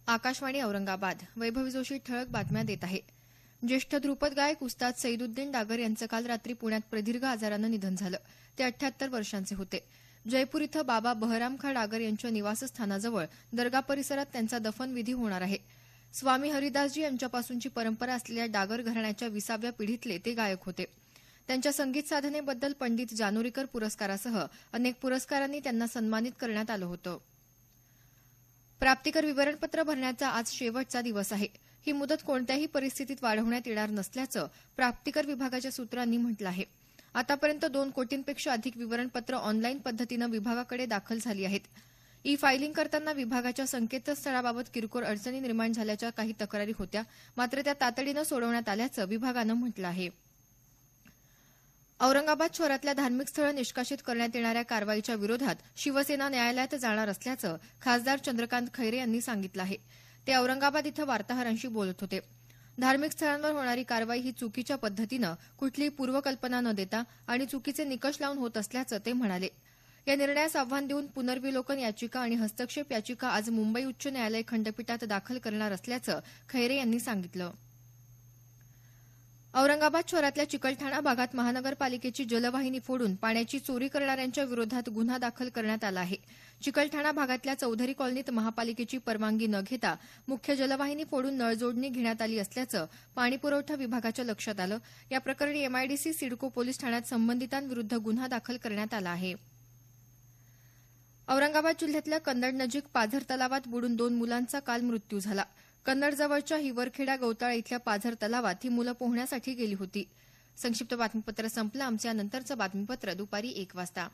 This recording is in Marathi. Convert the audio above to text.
आकाशवाणी औरंगाबाद. वैभवी जोशी ठळक बातम्या देत आहे. ज्येष्ठ ध्रुपद गायक उस्ताद सईदुद्दीन डागर यांचं काल रात्री पुण्यात प्रदीर्घ आजारानं निधन झालं. ते 78 वर्षांचे होते. जयपूर इथं बाबा बहरामखा डागर यांच्या निवासस्थानाजवळ दर्गा परिसरात त्यांचा दफनविधी होणार आहे. स्वामी हरिदासजी यांच्यापासूनची परंपरा असलेल्या डागर घराण्याच्या 20व्या पिढीतले ते गायक होते. त्यांच्या संगीत साधनेबद्दल पंडित जानोरीकर पुरस्कारासह अनेक पुरस्कारांनी त्यांना सन्मानित करण्यात आलं होतं. प्राप्तिकर विवरणपत्र भरण्याचा आज शेवटचा दिवस आहे. ही मुदत कोणत्याही परिस्थितीत वाढवण्यात येणार नसल्याचं प्राप्तिकर विभागाच्या सूत्रांनी म्हटलं आहे. आतापर्यंत 2 कोटींपेक्षा अधिक विवरणपत्र ऑनलाईन पद्धतीनं विभागाकडे दाखल झाली आहेत. ई फायलिंग करताना विभागाच्या संकेतस्थळाबाबत किरकोळ अडचणी निर्माण झाल्याच्या काही तक्रारी होत्या, मात्र त्या तातडीनं सोडवण्यात आल्याचं विभागानं म्हटलं आहे. औरंगाबाद शहरातल्या धार्मिक स्थळं निष्कासित करण्यात येणाऱ्या कारवाईच्या विरोधात शिवसेना न्यायालयात जाणार असल्याचं खासदार चंद्रकांत खैरे यांनी सांगितलं आहे. ते औरंगाबाद इथं वार्ताहरांशी बोलत होते. धार्मिक स्थळांवर होणारी कारवाई ही चुकीच्या पद्धतीनं कुठलीही पूर्वकल्पना न देता आणि चुकीचे निकष लावून होत असल्याचं ते म्हणाले. या निर्णयास आव्हान देऊन पुनर्विलोकन याचिका आणि हस्तक्षेप याचिका आज मुंबई उच्च न्यायालय खंडपीठात दाखल करणार असल्याचं खैरे यांनी सांगितलं. औरंगाबाद शहरातल्या चिकलठाणा भागात महानगरपालिकेची जलवाहिनी फोडून पाण्याची चोरी करणाऱ्यांच्या विरोधात गुन्हा दाखल करण्यात आला आहे. चिकलठाणा भागातल्या चौधरी कॉलनीत महापालिकेची परवानगी न घेता मुख्य जलवाहिनी फोडून नळजोडणी घेण्यात आली असल्याचं पाणीपुरवठा विभागाच्या लक्षात आलं. या प्रकरणी एमआयडीसी सिडको पोलीस ठाण्यात संबंधितांविरुद्ध गुन्हा दाखल करण्यात आला आहे. औरंगाबाद जिल्ह्यातल्या कन्नडनजीक पाझर तलावात बुडून 2 मुलांचा काल मृत्यू झाला. कन्नडजवळच्या हिवरखेडा गवताळा इथल्या पाझर तलावात ही मुलं पोहण्यासाठी गेली होती. संक्षिप्त बातमीपत्र संपलं. आमचं यानंतरचं बातमीपत्र दुपारी 1 वाजता.